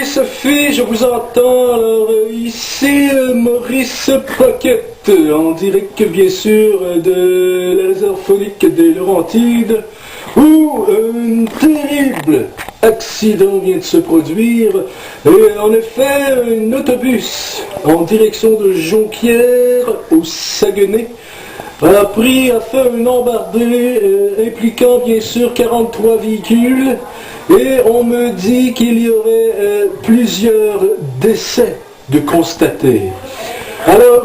oui, Sophie, je vous entends. Alors, ici, Maurice Pocket, en direct, bien sûr, de la réserve phonique des Laurentides, où un terrible accident vient de se produire. Et en effet, un autobus en direction de Jonquière, au Saguenay, a fait un embardé impliquant bien sûr 43 véhicules et on me dit qu'il y aurait plusieurs décès de constater. Alors,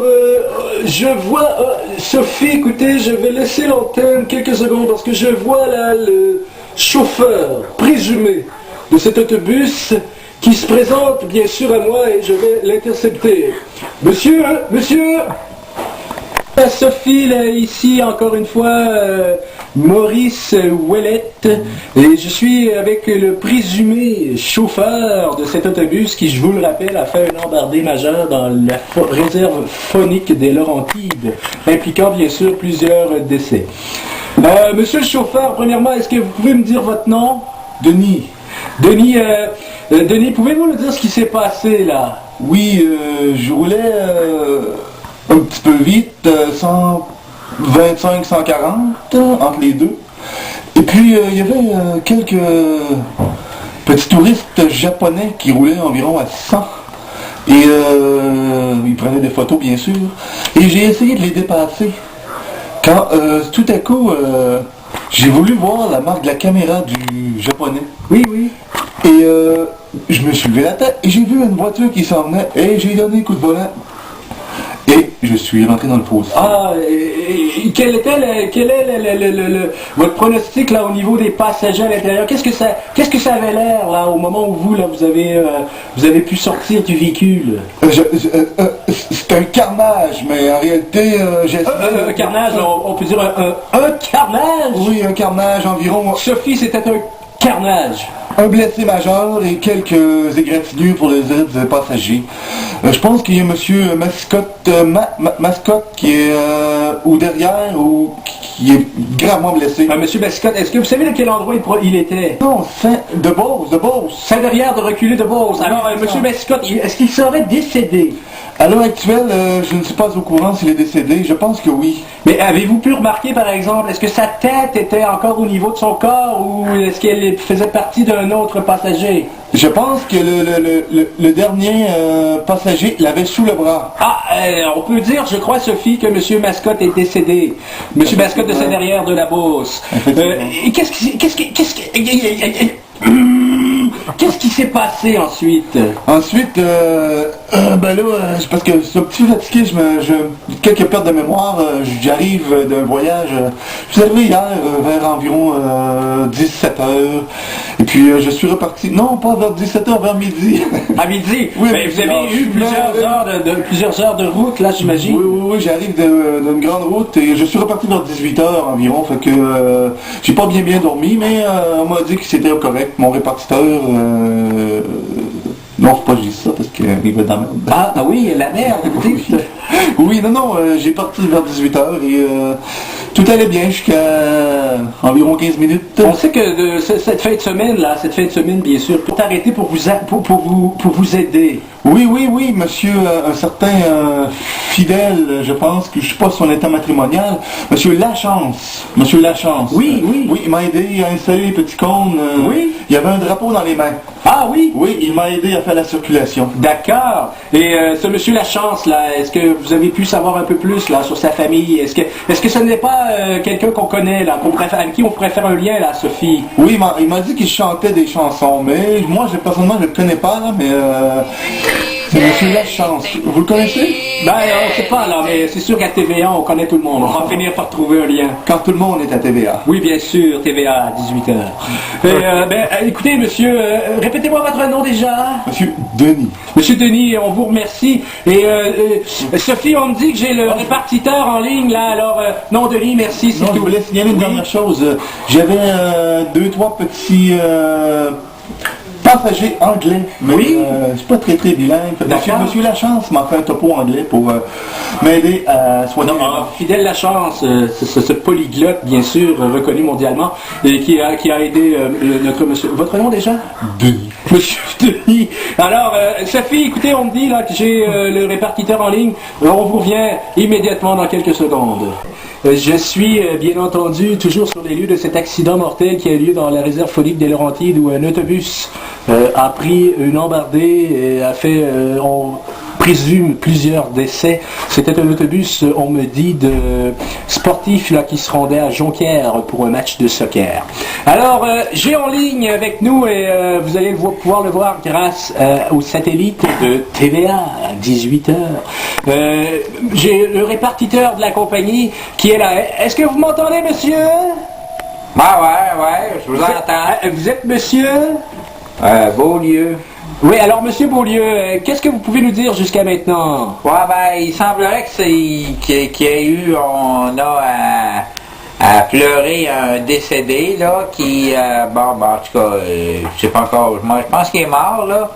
je vois, Sophie, écoutez, je vais laisser l'antenne quelques secondes parce que je vois là le chauffeur présumé de cet autobus qui se présente bien sûr à moi et je vais l'intercepter. Monsieur, Sophie, là, ici, encore une fois, Maurice Ouellette, et je suis avec le présumé chauffeur de cet autobus qui, je vous le rappelle, a fait un embardé majeur dans la réserve phonique des Laurentides, impliquant bien sûr plusieurs décès. Monsieur le chauffeur, premièrement, est-ce que vous pouvez me dire votre nom? Denis. Denis, pouvez-vous nous dire ce qui s'est passé, là? Oui, je roulais un petit peu vite, 125, 140 entre les deux. Et puis il y avait quelques petits touristes japonais qui roulaient environ à 100. Et ils prenaient des photos bien sûr. Et j'ai essayé de les dépasser. Quand tout à coup, j'ai voulu voir la marque de la caméra du japonais. Oui. Et je me suis levé la tête et j'ai vu une voiture qui s'en venait et j'ai donné un coup de volant. Et je suis rentré dans le fossé. Ah, et quel est votre pronostic là au niveau des passagers à l'intérieur? Qu'est-ce que ça avait l'air là au moment où vous avez pu sortir du véhicule? C'est un carnage, mais en réalité, un carnage, on peut dire un carnage? Oui, un carnage environ. Sophie, c'était un carnage. Un blessé majeur et quelques égratignures pour les autres passagers. Je pense qu'il y a M. Mascotte qui est ou derrière ou qui est gravement blessé. M. Mascotte, est-ce que vous savez de quel endroit il était? Non, de Beauce. Saint-Derrière de reculer de Beauce. Alors, M. Mascotte, est-ce qu'il serait décédé? À l'heure actuelle, je ne suis pas au courant s'il est décédé. Je pense que oui. Mais avez-vous pu remarquer, par exemple, est-ce que sa tête était encore au niveau de son corps ou est-ce qu'elle faisait partie d'un autre passager? Je pense que le dernier passager l'avait sous le bras. On peut dire, je crois, Sophie, que M. Mascotte est décédé. M. Mascotte de Saint-Derrière de la Beauce. Qu'est-ce qui s'est passé ensuite? Ensuite, ben là, c'est parce que je suis un petit peu fatigué, quelques pertes de mémoire, j'arrive d'un voyage, je suis arrivé hier vers environ 17h, et puis je suis reparti, non pas vers 17h, vers midi. À midi? Oui, mais vous avez eu plusieurs heures de route, là, j'imagine? Oui, j'arrive d'une grande route, et je suis reparti vers 18h environ, fait que j'ai pas bien dormi, mais on m'a dit que c'était correct, mon répartiteur, non, faut pas que je dise ça parce qu'il va dans la merde. Oui, la merde. Oui, non, j'ai parti vers 18h et tout allait bien jusqu'à environ 15 minutes. On sait que cette fin de semaine, bien sûr, pour t'arrêter pour vous aider. Oui, monsieur, un certain fidèle, je pense que je ne sais pas son état matrimonial, monsieur Lachance. Oui. Il m'a aidé à installer les petits cônes. Oui. Il y avait un drapeau dans les mains. Ah oui? Oui, il m'a aidé à faire la circulation. D'accord. Et ce monsieur Lachance, là, est-ce que vous avez pu savoir un peu plus là sur sa famille? Est-ce que ce n'est pas quelqu'un qu'on connaît, là, avec qui on pourrait faire un lien, là, Sophie? Oui, il m'a dit qu'il chantait des chansons, mais moi, personnellement, je ne le connais pas, là, mais c'est monsieur Lachance. Vous le connaissez? Ben, on ne sait pas, là, mais c'est sûr qu'à TVA, on connaît tout le monde. On va finir par trouver un lien. Quand tout le monde est à TVA. Oui, bien sûr, TVA à 18h. Écoutez, monsieur, répétez-moi votre nom déjà. Monsieur Denis. Monsieur Denis, on vous remercie. Et Sophie, on me dit que j'ai le répartiteur en ligne, là, alors, non, Denis, merci. Non, je voulais signaler une dernière chose. J'avais 2-3 petits passager anglais, mais Oui. je suis pas très bilingue. D'accord. Monsieur Lachance m'a fait un topo anglais pour m'aider à soigner. Non, Fidèle Lachance, ce polyglotte, bien sûr, reconnu mondialement, et qui a aidé notre monsieur... Votre nom déjà? Denis. Monsieur Denis. Alors, Sophie, écoutez, on me dit là que j'ai le répartiteur en ligne. On vous revient immédiatement dans quelques secondes. Je suis, bien entendu, toujours sur les lieux de cet accident mortel qui a eu lieu dans la réserve phonique des Laurentides où un autobus a pris une embardée et a fait, on présume, plusieurs décès. C'était un autobus, on me dit, de sportifs là, qui se rendaient à Jonquière pour un match de soccer. Alors, j'ai en ligne avec nous, et vous allez pouvoir le voir grâce au satellite de TVA à 18h. J'ai le répartiteur de la compagnie qui est là. Est-ce que vous m'entendez, monsieur? Ouais, je vous entends. Vous êtes monsieur? Beaulieu. Oui, alors monsieur Beaulieu, qu'est-ce que vous pouvez nous dire jusqu'à maintenant? Ouais, il semblerait qu'il y ait eu, on a à pleurer un décédé, là, qui, en tout cas, je sais pas encore, moi, je pense qu'il est mort, là.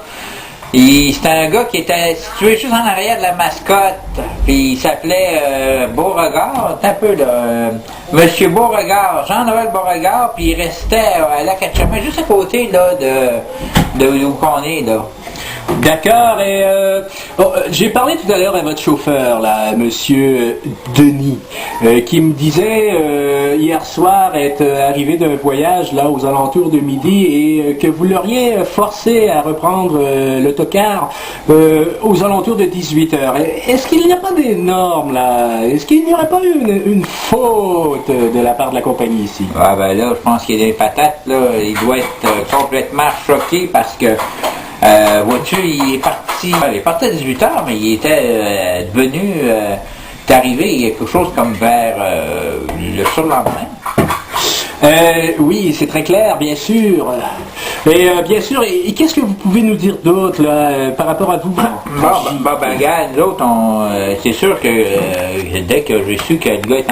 C'était un gars qui était situé juste en arrière de la mascotte, puis il s'appelait Beauregard, un peu là, Monsieur Beauregard, Jean-Noël Beauregard, puis il restait à Lac-Etchemin, juste à côté là de où qu'on est là. D'accord, et j'ai parlé tout à l'heure à votre chauffeur, là, monsieur Denis, qui me disait hier soir être arrivé d'un voyage là aux alentours de midi et que vous l'auriez forcé à reprendre l'autocar aux alentours de 18h. Est-ce qu'il n'y a pas des normes là? Est-ce qu'il n'y aurait pas eu une faute de la part de la compagnie ici? Ah là, je pense qu'il y a des patates là, il doit être complètement choqué parce que vois-tu, il est parti à 18h, mais il était arrivé il y a quelque chose comme vers le surlendemain. Oui, c'est très clair, bien sûr. Et bien sûr, et qu'est-ce que vous pouvez nous dire d'autre là par rapport à vous? Regarde, l'autre, c'est sûr que dès que j'ai su que le gars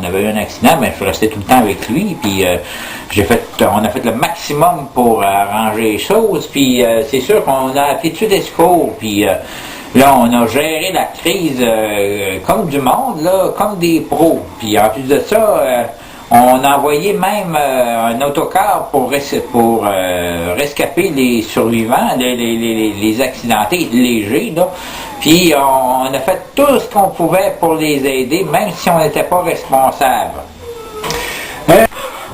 on avait eu un accident, je suis resté tout le temps avec lui, puis on a fait le maximum pour arranger les choses, puis c'est sûr qu'on a appelé tout des secours, puis là, on a géré la crise comme du monde, là, comme des pros, puis en plus de ça, on a envoyé même un autocar pour rescaper les survivants, les accidentés légers, là. Puis on a fait tout ce qu'on pouvait pour les aider, même si on n'était pas responsable.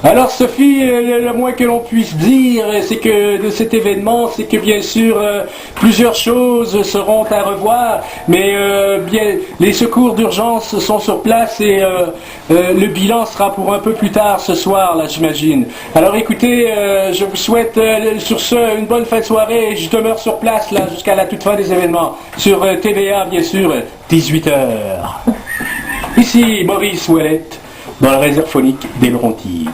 Alors Sophie, le moins que l'on puisse dire, c'est que de cet événement, c'est que bien sûr plusieurs choses seront à revoir, mais bien les secours d'urgence sont sur place et le bilan sera pour un peu plus tard ce soir, là, j'imagine. Alors écoutez, je vous souhaite sur ce une bonne fin de soirée et je demeure sur place là jusqu'à la toute fin des événements sur TVA, bien sûr, 18h. Ici Maurice Ouellette, dans la réserve phonique des Laurentides.